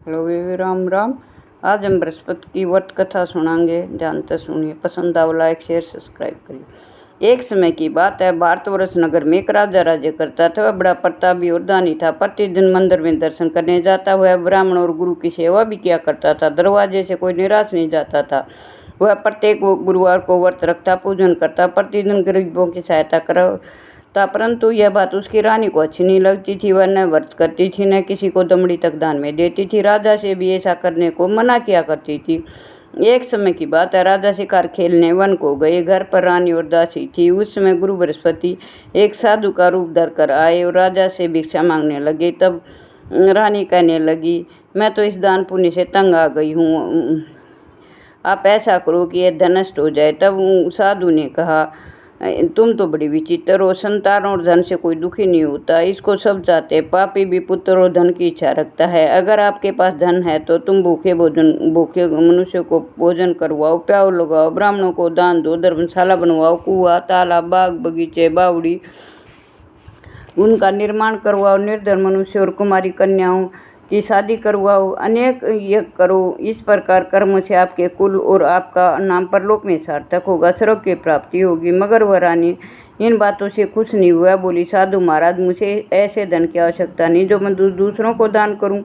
Hello baby, Ram Ram. आज हम बृहस्पति की व्रत कथा सुनाएंगे, जानते सुनिए। पसंद आओ लाइक शेयर सब्सक्राइब करिए। एक समय की बात है, भारतवर्ष नगर में एक राजा राज्य करता था। वह बड़ा प्रतापी और दानी था। प्रतिदिन मंदिर में दर्शन करने जाता हुआ ब्राह्मण और गुरु की सेवा भी किया करता था। दरवाजे से कोई निराश नहीं जाता था। वह प्रत्येक गुरुवार को व्रत रखता, पूजन करता, प्रतिदिन गरीबों की सहायता करता। परंतु यह बात उसकी रानी को अच्छी नहीं लगती थी। वह न व्रत करती थी, न किसी को दमड़ी तक दान में देती थी। राजा से भी ऐसा करने को मना किया करती थी। एक समय की बात है, राजा शिकार खेलने वन को गए। घर पर रानी और दासी थी। उस समय गुरु बृहस्पति एक साधु का रूप धरकर आए और राजा से भिक्षा मांगने लगे। तब रानी कहने लगी, मैं तो इस दान पुण्य से तंग आ गई हूँ, आप ऐसा करो कि यह धन नष्ट हो जाए। तब साधु ने कहा, तुम तो बड़ी विचित्र हो। संतान और धन से कोई दुखी नहीं होता, इसको सब चाहते हैं। पापी भी पुत्र और धन की इच्छा रखता है। अगर आपके पास धन है तो तुम भूखे मनुष्य को भोजन करवाओ, प्याऊ लगाओ, ब्राह्मणों को दान दो, धर्मशाला बनवाओ, कुआं, तालाब, बाग बगीचे, बावड़ी उनका निर्माण करवाओ, निर्धन मनुष्य और कुमारी कन्याओं की शादी करवाओ, अनेक यज्ञ करो। इस प्रकार कर्म से आपके कुल और आपका नाम परलोक में सार्थक होगा, स्वर्ग की प्राप्ति होगी। मगर वह रानी इन बातों से खुश नहीं हुआ। बोली, साधु महाराज, मुझे ऐसे धन की आवश्यकता नहीं जो मैं दूसरों को दान करूं,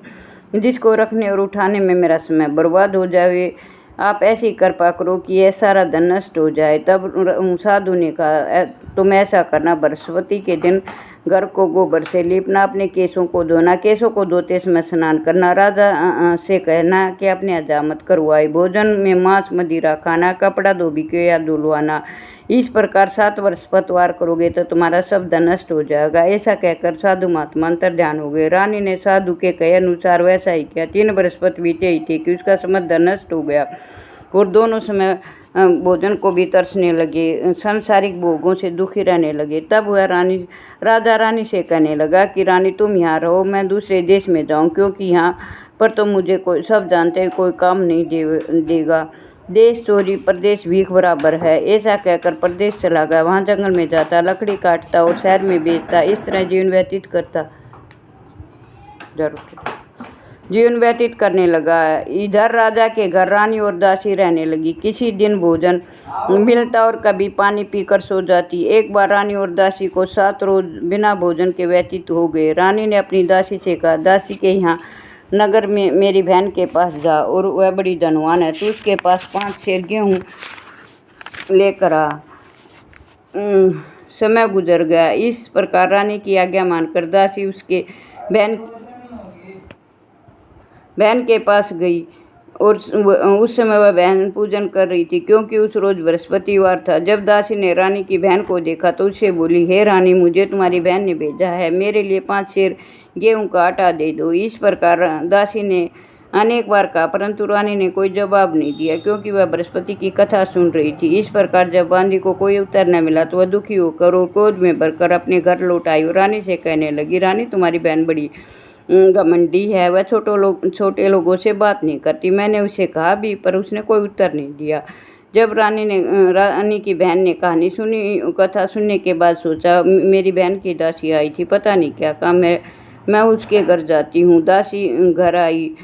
जिसको रखने और उठाने में मेरा समय बर्बाद हो जाए। आप ऐसी कृपा करो कि यह सारा धन नष्ट हो जाए। तब साधु ने कहा, तुम ऐसा करना, बृहस्पति के दिन घर को गोबर से लीपना, अपने केशों को धोना, केशों को धोते समय स्नान करना, राजा से कहना कि अपने हजामत करवाए, भोजन में मांस मदिरा खाना, कपड़ा धोबी के या धुलवाना। इस प्रकार 7 वर्ष पतवार करोगे तो तुम्हारा सब धन नष्ट हो जाएगा। ऐसा कहकर साधु महात्मा अंतर ध्यान हो गए। रानी ने साधु के कहे अनुसार वैसा ही किया। 3 बृहस्पति बीते ही थे कि उसका समस्त धन नष्ट हो गया और दोनों समय भोजन को भी तरसने लगे, सांसारिक भोगों से दुखी रहने लगे। तब वह राजा रानी से कहने लगा कि रानी, तुम यहाँ रहो, मैं दूसरे देश में जाऊँ, क्योंकि यहाँ पर तो मुझे कोई, सब जानते हैं, कोई काम नहीं देगा। देश चोरी परदेश भीख बराबर है। ऐसा कहकर परदेश चला गया। वहाँ जंगल में जाता, लकड़ी काटता और शहर में बेचता। इस तरह जीवन व्यतीत करने लगा। इधर राजा के घर रानी और दासी रहने लगी। किसी दिन भोजन मिलता और कभी पानी पीकर सो जाती। एक बार रानी और दासी को 7 रोज बिना भोजन के व्यतीत हो गए। रानी ने अपनी दासी से कहा, दासी के यहाँ नगर में मेरी बहन के पास जा, और वह बड़ी धनवान है, तो उसके पास 5 सेर गेहूँ लेकर आ। समय गुजर गया। इस प्रकार रानी की आज्ञा मानकर दासी उसके बहन के पास गई, और उस समय वह बहन पूजन कर रही थी, क्योंकि उस रोज बृहस्पतिवार था। जब दासी ने रानी की बहन को देखा तो उससे बोली, हे रानी, मुझे तुम्हारी बहन ने भेजा है, मेरे लिए 5 सेर गेहूं का आटा दे दो। इस प्रकार दासी ने अनेक बार कहा, परंतु रानी ने कोई जवाब नहीं दिया, क्योंकि वह बृहस्पति की कथा सुन रही थी। इस प्रकार जब बांदी को कोई उत्तर न मिला तो वह दुखी होकर और क्रोध में भरकर अपने घर लौट आई और रानी से कहने लगी, रानी, तुम्हारी बहन बड़ी घमंडी है, वह छोटे लोगों से बात नहीं करती। मैंने उसे कहा भी, पर उसने कोई उत्तर नहीं दिया। जब रानी की बहन ने कथा सुनने के बाद सोचा, मेरी बहन की दासी आई थी, पता नहीं क्या काम है, मैं उसके घर जाती हूँ। दासी घर आई।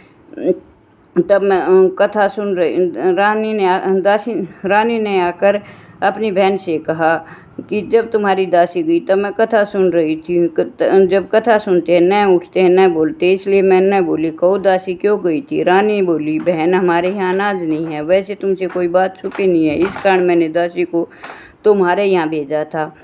तब मैं कथा सुन रही रानी ने आकर अपनी बहन से कहा कि जब तुम्हारी दासी गई तब मैं कथा सुन रही थी। जब कथा सुनते हैं न उठते हैं न बोलते, इसलिए मैं न बोली। कहो दासी क्यों गई थी? रानी बोली, बहन, हमारे यहाँ अनाज नहीं है, वैसे तुमसे कोई बात छुपी नहीं है, इस कारण मैंने दासी को तुम्हारे यहाँ भेजा था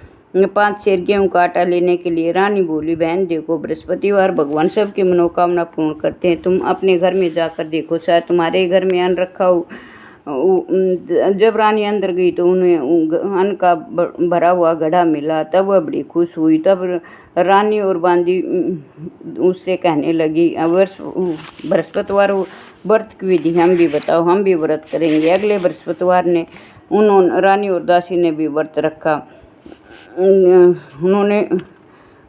5 सेर गेहूं का आटा लेने के लिए। रानी बोली, बहन देखो, बृहस्पतिवार भगवान सबकी मनोकामना पूर्ण करते हैं, तुम अपने घर में जाकर देखो, शायद तुम्हारे घर में अन्न रखा हो। जब रानी अंदर गई तो उन्हें अन्न का भरा हुआ घड़ा मिला। तब वह बड़ी खुश हुई। तब रानी और बांदी उससे कहने लगी, बृहस्पतिवार व्रत की विधि हम भी बताओ, हम भी व्रत करेंगे। अगले बृहस्पतिवार ने रानी और दासी ने भी व्रत रखा। उन्होंने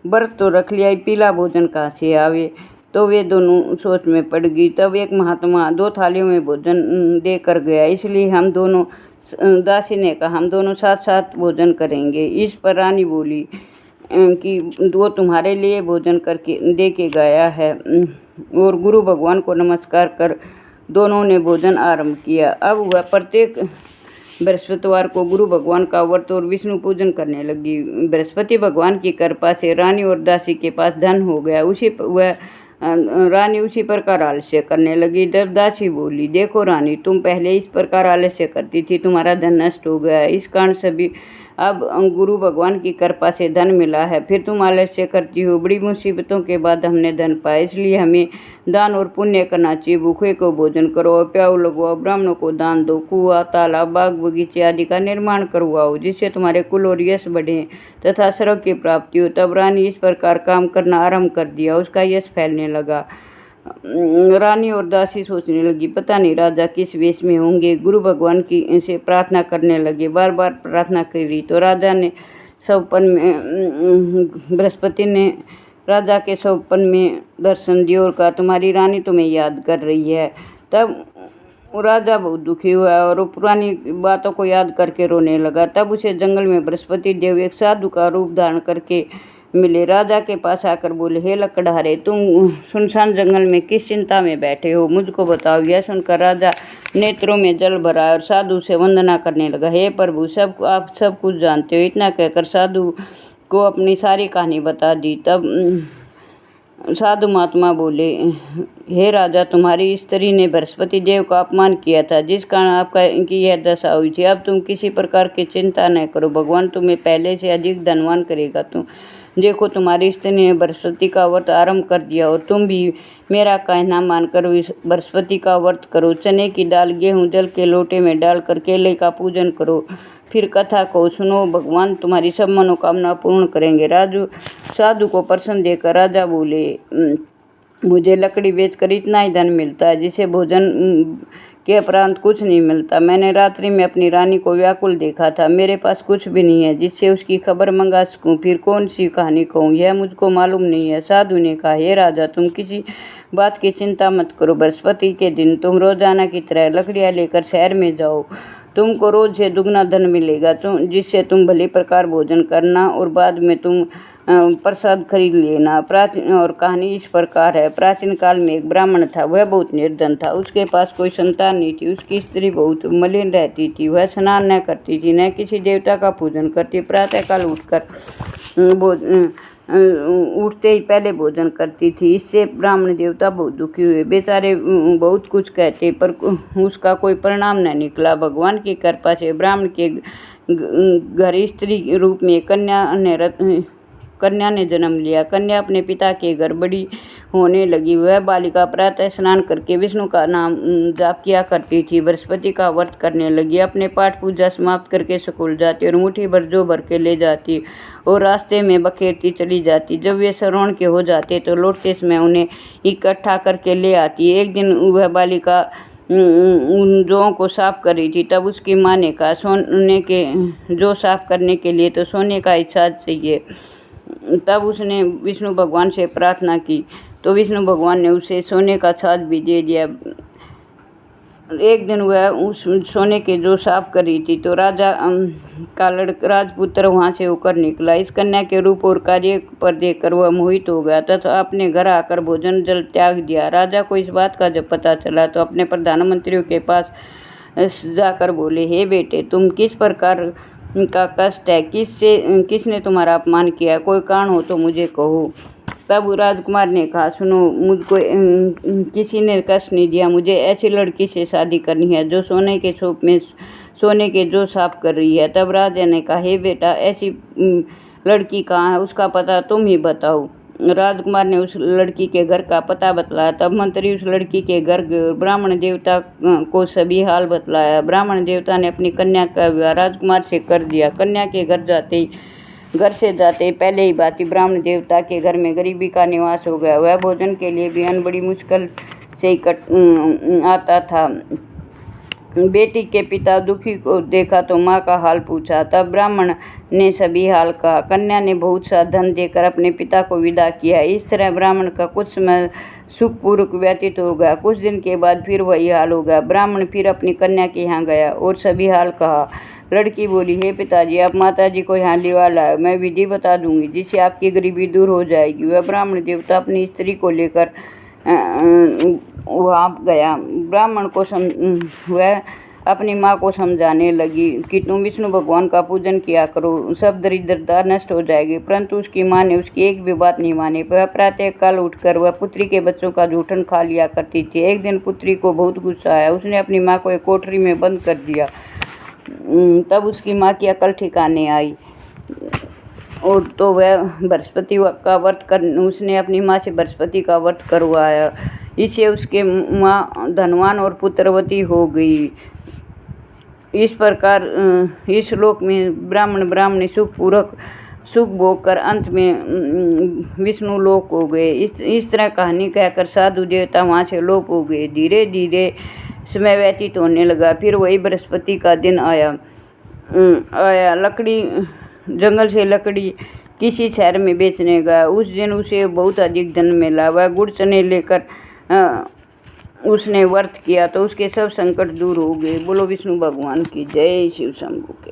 व्रत तो रख लिया, पीला भोजन कहाँ से आवे, तो वे दोनों सोच में पड़ गई। तब एक महात्मा 2 थालियों में भोजन दे कर गया, इसलिए दासी ने कहा, हम दोनों साथ साथ भोजन करेंगे। इस पर रानी बोली कि वो तुम्हारे लिए भोजन करके दे के गया है, और गुरु भगवान को नमस्कार कर दोनों ने भोजन आरंभ किया। अब वह प्रत्येक बृहस्पतिवार को गुरु भगवान का व्रत और विष्णु पूजन करने लगी। बृहस्पति भगवान की कृपा से रानी और दासी के पास धन हो गया। रानी उसी प्रकार आलस्य करने लगी। जब दासी बोली, देखो रानी, तुम पहले इस प्रकार आलस्य करती थी, तुम्हारा धन नष्ट हो गया। इस कारण सभी अब गुरु भगवान की कृपा से धन मिला है, फिर तुम आलस्य करती हो। बड़ी मुसीबतों के बाद हमने धन पाया, इसलिए हमें दान और पुण्य करना चाहिए। भूखे को भोजन करो, प्याऊ लगवाओ, ब्राह्मणों को दान दो, कुआं, तालाब, बाग बगीचे आदि का निर्माण करवाओ, जिससे तुम्हारे कुल और यश बढ़े तथा स्वर्ग की प्राप्ति हो। तब रानी इस प्रकार काम करना आरंभ कर दिया। उसका यश फैलने लगा। रानी और दासी सोचने लगी, पता नहीं राजा किस वेश में होंगे। गुरु भगवान की से प्रार्थना करने लगे। बार बार प्रार्थना करी तो राजा ने स्वप्न में बृहस्पति ने राजा के स्वप्न में दर्शन दिया और कहा, तुम्हारी रानी तुम्हें याद कर रही है। तब राजा बहुत दुखी हुआ और पुरानी बातों को याद करके रोने लगा। तब उसे जंगल में बृहस्पति देव एक साधु का रूप धारण करके मिले। राजा के पास आकर बोले, हे लकड़हारे, तुम सुनसान जंगल में किस चिंता में बैठे हो, मुझको बताओ। यह सुनकर राजा नेत्रों में जल भरा और साधु से वंदना करने लगा। हे प्रभु, आप सब कुछ जानते हो। इतना कहकर साधु को अपनी सारी कहानी बता दी। तब साधु महात्मा बोले, हे राजा, तुम्हारी स्त्री ने बृहस्पति देव का अपमान किया था, जिस कारण आपका इनकी यह दशा हुई थी। अब तुम किसी प्रकार की चिंता न करो, भगवान तुम्हें पहले से अधिक धनवान करेगा। तुम देखो, तुम्हारी स्त्री ने बृहस्पति का व्रत आरंभ कर दिया और तुम भी मेरा कहना मानकर बृहस्पति का व्रत करो। चने की दाल, गेहूँ जल के लोटे में डालकर केले का पूजन करो, फिर कथा को सुनो, भगवान तुम्हारी सब मनोकामना पूर्ण करेंगे। साधु को प्रसन्न देकर राजा बोले, मुझे लकड़ी बेचकर इतना ही धन मिलता है, जिसे भोजन के उपरांत कुछ नहीं मिलता। मैंने रात्रि में अपनी रानी को व्याकुल देखा था। मेरे पास कुछ भी नहीं है जिससे उसकी खबर मंगा सकूं। फिर कौन सी कहानी कहूँ, यह मुझको मालूम नहीं है। साधु ने कहा, हे राजा, तुम किसी बात की चिंता मत करो। बृहस्पति के दिन तुम रोजाना की तरह लकड़ियाँ लेकर शहर में जाओ। तुमको रोज से दुगना धन मिलेगा, जिससे तुम भली प्रकार भोजन करना और बाद में तुम प्रसाद खरीद लेना। प्राचीन और कहानी इस प्रकार है। प्राचीन काल में एक ब्राह्मण था। वह बहुत निर्धन था। उसके पास कोई संतान नहीं थी। उसकी स्त्री बहुत मलिन रहती थी। वह स्नान न करती थी, न किसी देवता का पूजन करती। प्रातःकाल उठते ही पहले भोजन करती थी। इससे ब्राह्मण देवता बहुत दुखी हुए। बेचारे बहुत कुछ कहते, पर उसका कोई परिणाम न निकला। भगवान की कृपा से ब्राह्मण के घर स्त्री रूप में कन्या ने जन्म लिया। कन्या अपने पिता के घर बड़ी होने लगी। वह बालिका प्रातः स्नान करके विष्णु का नाम जाप किया करती थी। बृहस्पति का व्रत करने लगी। अपने पाठ पूजा समाप्त करके स्कूल जाती और मुट्ठी भर जो भर के ले जाती और रास्ते में बखेरती चली जाती। जब वे श्रवण के हो जाते तो लौटते समय उन्हें इकट्ठा करके ले आती। एक दिन वह बालिका उन जौं को साफ कर रही थी। तब उसकी माँ ने कहा, सोने के जो साफ करने के लिए तो सोने का हिस्सा चाहिए। तब उसने विष्णु भगवान से प्रार्थना की तो विष्णु भगवान ने उसे सोने का छाछ भी दे दिया। एक दिन वह उस सोने के जो साफ कर रही थी तो राजा का राजपुत्र वहाँ से होकर निकला। इस कन्या के रूप और कार्य पर देखकर वह मोहित हो गया तथा अपने घर आकर भोजन जल त्याग दिया। राजा को इस बात का जब पता चला तो अपने प्रधानमंत्रियों के पास जाकर बोले, हे बेटे, तुम किस प्रकार का कष्ट है, किसने तुम्हारा अपमान किया, कोई कारण हो तो मुझे कहो। तब राजकुमार ने कहा, सुनो, मुझको किसी ने कष्ट नहीं दिया। मुझे ऐसी लड़की से शादी करनी है जो सोने के छोप में सोने के जो साफ कर रही है। तब राजा ने कहा, हे बेटा, ऐसी लड़की कहाँ है, उसका पता तुम ही बताओ। राजकुमार ने उस लड़की के घर का पता बतलाया। तब मंत्री उस लड़की के घर गए। ब्राह्मण देवता को सभी हाल बतलाया। ब्राह्मण देवता ने अपनी कन्या का विवाह राजकुमार से कर दिया। कन्या के घर से जाते पहले ही बाती ब्राह्मण देवता के घर में गरीबी का निवास हो गया। वह भोजन के लिए भी अन्न बड़ी मुश्किल से आता था। बेटी के पिता दुखी को देखा तो माँ का हाल पूछा। तब ब्राह्मण ने सभी हाल कहा। कन्या ने बहुत सा धन देकर अपने पिता को विदा किया। इस तरह ब्राह्मण का कुछ समय सुखपूर्वक व्यतीत हो गया। कुछ दिन के बाद फिर वही हाल हो गया। ब्राह्मण फिर अपनी कन्या के यहाँ गया और सभी हाल कहा। लड़की बोली, हे पिताजी, आप माताजी को यहाँ लिवा लाए, मैं विधि बता दूंगी जिससे आपकी गरीबी दूर हो जाएगी। वह ब्राह्मण देवता अपनी स्त्री को लेकर वहाँ गया। ब्राह्मण को वह अपनी माँ को समझाने लगी कि तुम विष्णु भगवान का पूजन किया करो, सब दरिद्रता नष्ट हो जाएगी। परंतु उसकी माँ ने उसकी एक भी बात नहीं मानी। वह प्रातःकाल उठकर वह पुत्री के बच्चों का जूठन खा लिया करती थी। एक दिन पुत्री को बहुत गुस्सा आया। उसने अपनी माँ को एक कोठरी में बंद कर दिया। तब उसकी माँ की अकल ठिकाने आई और तो वह बृहस्पति का व्रत कर उसने अपनी माँ से बृहस्पति का व्रत करवाया। इससे उसके माँ धनवान और पुत्रवती हो गई। इस प्रकार इस श्लोक में ब्राह्मणी सुख भोग कर अंत में विष्णु लोक हो गए। इस तरह कहानी कहकर साधु देवता वहाँ से लोप हो गए। धीरे धीरे समय व्यतीत होने लगा। फिर वही बृहस्पति का दिन आया। लकड़ी जंगल से लकड़ी किसी शहर में बेचने गया। उस दिन उसे बहुत अधिक धन मिला। वह गुड़ चने लेकर उसने व्रत किया तो उसके सब संकट दूर हो गए। बोलो विष्णु भगवान की जय। शिव शंभू के।